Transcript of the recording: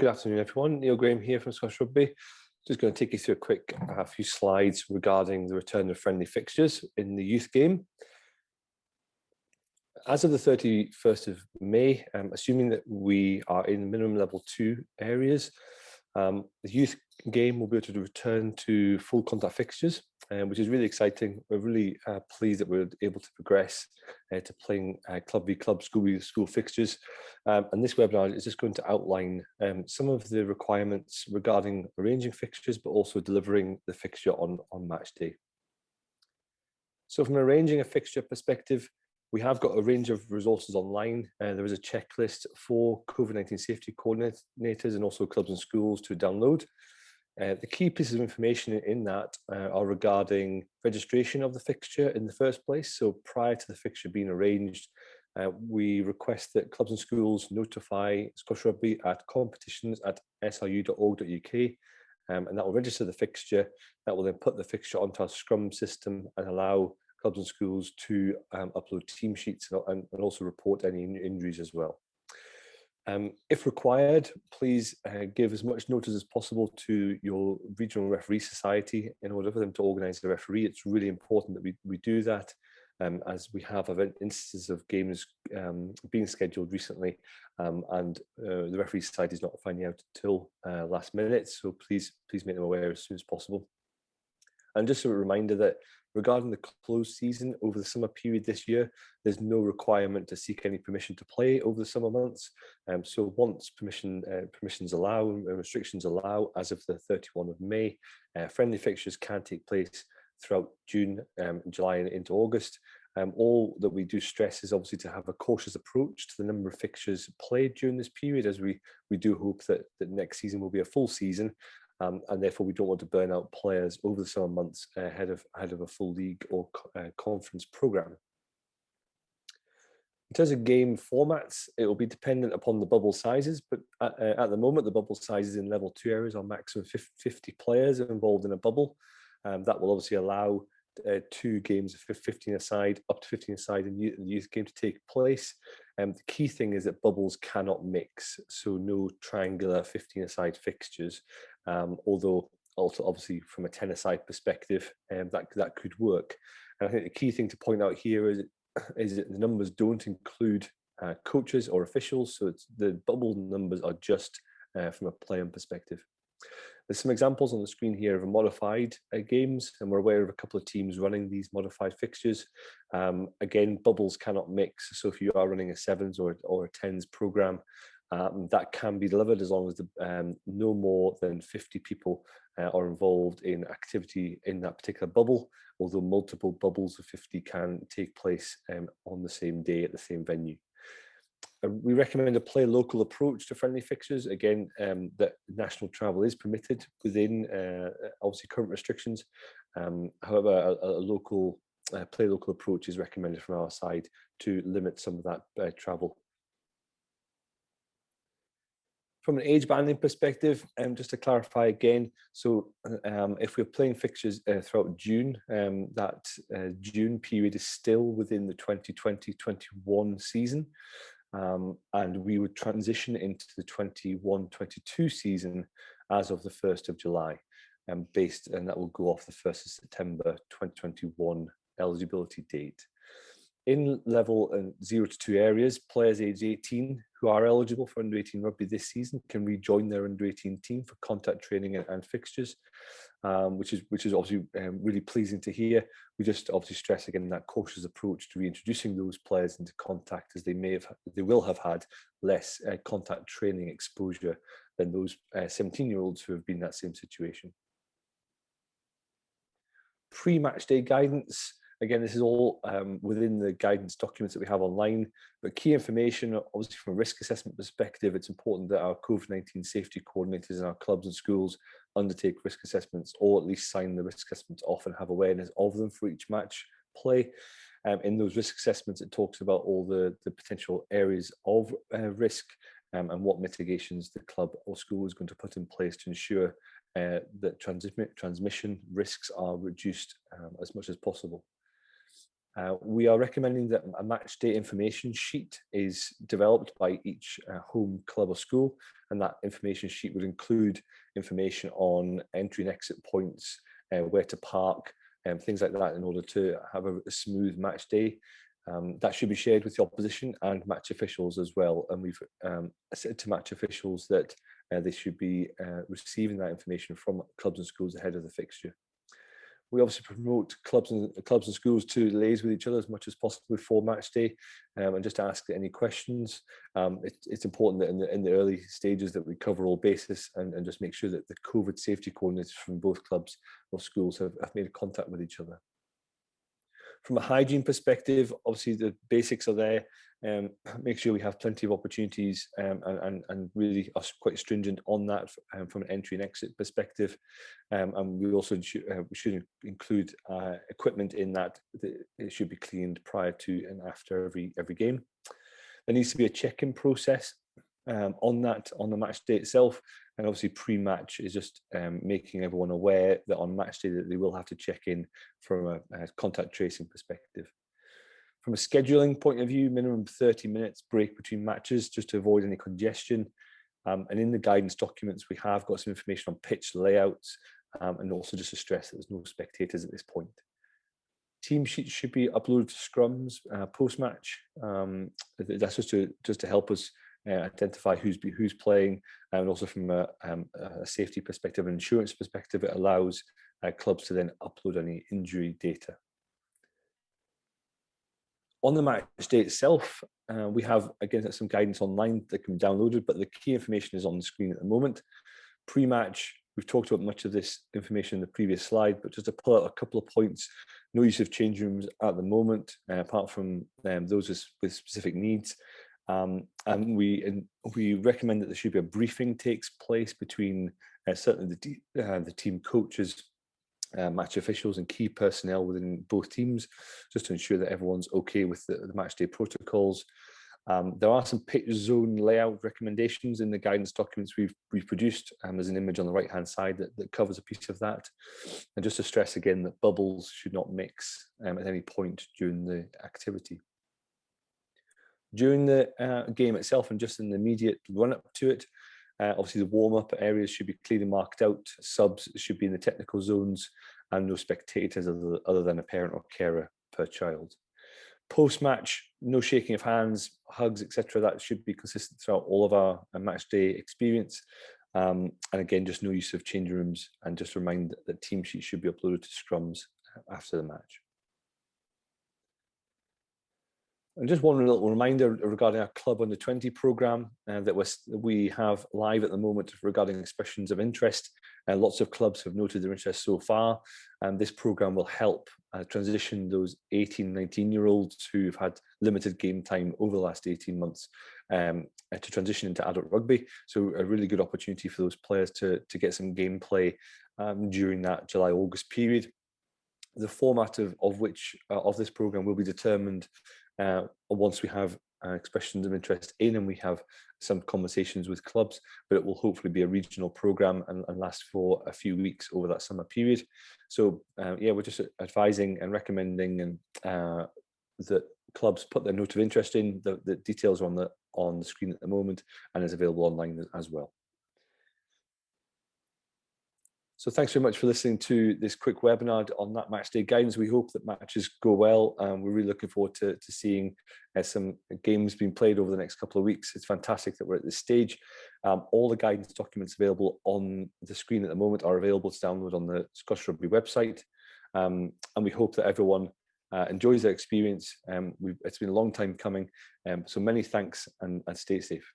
Good afternoon, everyone. Neil Graham here from Scottish Rugby. Just going to take you through a quick few slides regarding the return of friendly fixtures in the youth game. As of the 31st of May, assuming that we are in minimum level 2 areas, the youth game will be able to return to full contact fixtures, which is really exciting. We're really pleased that we're able to progress to playing club v club, school v school fixtures. And this webinar is just going to outline some of the requirements regarding arranging fixtures, but also delivering the fixture on match day. So from arranging a fixture perspective, we have got a range of resources online. There is a checklist for COVID-19 safety coordinators and also clubs and schools to download. The key pieces of information in that are regarding registration of the fixture in the first place. So prior to the fixture being arranged, we request that clubs and schools notify Scottish Rugby at competitions@sru.org.uk, and that will register the fixture. That will then put the fixture onto our Scrum system and allow clubs and schools to upload team sheets and also report any injuries as well. If required, please give as much notice as possible to your regional referee society in order for them to organise the referee. It's really important that we do that, as we have instances of games being scheduled recently, and the referee society is not finding out until last minute. So please make them aware as soon as possible. And just a reminder that regarding the closed season over the summer period this year, there's no requirement to seek any permission to play over the summer months. So once permissions allow and restrictions allow, as of the 31st of May, friendly fixtures can take place throughout June, July and into August. All that we do stress is obviously to have a cautious approach to the number of fixtures played during this period, as we do hope that next season will be a full season. And therefore we don't want to burn out players over the summer months ahead of a full league or conference programme. In terms of game formats, it will be dependent upon the bubble sizes, but at the moment the bubble sizes in level 2 areas are maximum 50 players involved in a bubble. That will obviously allow 2 games of 15 aside, up to 15 aside in the youth game to take place. The key thing is that bubbles cannot mix, so no triangular 15 aside fixtures, although also obviously from a 10 aside perspective, that could work. And I think the key thing to point out here is that the numbers don't include coaches or officials, so the bubble numbers are just from a playing perspective. There's some examples on the screen here of modified games, and we're aware of a couple of teams running these modified fixtures. Again, bubbles cannot mix, so if you are running a 7s or a 10s program, that can be delivered as long as no more than 50 people are involved in activity in that particular bubble, although multiple bubbles of 50 can take place on the same day at the same venue. We recommend a play local approach to friendly fixtures. Again, that national travel is permitted within obviously current restrictions. However, a play local approach is recommended from our side to limit some of that travel. From an age banding perspective, just to clarify again, so if we're playing fixtures throughout June, that June period is still within the 2020-21 season. And we would transition into the 21-22 season as of the 1st of July, and that will go off the 1st of September 2021 eligibility date. In level 0 to 2 areas, players aged 18 who are eligible for under 18 rugby this season can rejoin their under 18 team for contact training and fixtures, which is obviously really pleasing to hear. We just obviously stress again that cautious approach to reintroducing those players into contact, as they will have had less contact training exposure than those 17-year-olds who have been in that same situation. Pre-match day guidance. Again, this is all within the guidance documents that we have online, but key information, obviously from a risk assessment perspective, it's important that our COVID-19 safety coordinators in our clubs and schools undertake risk assessments, or at least sign the risk assessments off and have awareness of them for each match play. In those risk assessments, it talks about all the potential areas of risk and what mitigations the club or school is going to put in place to ensure that transmission risks are reduced as much as possible. We are recommending that a match day information sheet is developed by each home club or school, and that information sheet would include information on entry and exit points, where to park, and things like that, in order to have a smooth match day. That should be shared with the opposition and match officials as well. And we've said to match officials that they should be receiving that information from clubs and schools ahead of the fixture. We obviously promote clubs and schools to liaise with each other as much as possible before match day, and just ask any questions. It's important that in the early stages that we cover all bases, and just make sure that the COVID safety coordinators from both clubs or schools have made contact with each other. From a hygiene perspective, obviously the basics are there. Make sure we have plenty of opportunities, and really are quite stringent on that from an entry and exit perspective. And we also should include equipment in that it should be cleaned prior to and after every game. There needs to be a check-in process on the match day itself, and obviously pre-match is just making everyone aware that on match day that they will have to check in from a contact tracing perspective. From a scheduling point of view, minimum 30 minutes break between matches just to avoid any congestion. And in the guidance documents, we have got some information on pitch layouts, and also just to stress that there's no spectators at this point. Team sheets should be uploaded to scrums post-match. That's just to help us identify who's playing, and also from a safety perspective and insurance perspective, it allows clubs to then upload any injury data. On the match day itself, we have, again, some guidance online that can be downloaded, but the key information is on the screen at the moment. Pre-match, we've talked about much of this information in the previous slide, but just to pull out a couple of points: no use of change rooms at the moment, apart from those with specific needs. And we recommend that there should be a briefing takes place between certainly the team coaches, match officials and key personnel within both teams, just to ensure that everyone's okay with the match day protocols. There are some pitch zone layout recommendations in the guidance documents we've produced. There's an image on the right hand side that covers a piece of that. And just to stress again that bubbles should not mix at any point during the activity. During the game itself and just in the immediate run up to it, obviously the warm-up areas should be clearly marked out. Subs should be in the technical zones, and no spectators other than a parent or carer per child. Post-match, no shaking of hands, hugs, etc. That should be consistent throughout all of our match day experience. And again, just no use of change rooms, and just remind that team sheets should be uploaded to scrums after the match. And just one little reminder regarding our Club Under 20 programme that we have live at the moment regarding expressions of interest. Lots of clubs have noted their interest so far, and this programme will help transition those 18, 19-year-olds who've had limited game time over the last 18 months to transition into adult rugby. So a really good opportunity for those players to get some gameplay during that July-August period. The format of this programme will be determined once we have expressions of interest in, and we have some conversations with clubs, but it will hopefully be a regional programme and last for a few weeks over that summer period. So yeah, we're just advising and recommending and that clubs put their note of interest in. The details are on the screen at the moment and is available online as well. So thanks very much for listening to this quick webinar on that match day guidance. We hope that matches go well. We're really looking forward to seeing some games being played over the next couple of weeks. It's fantastic that we're at this stage. All the guidance documents available on the screen at the moment are available to download on the Scottish Rugby website. And we hope that everyone enjoys their experience. It's been a long time coming. So many thanks, and stay safe.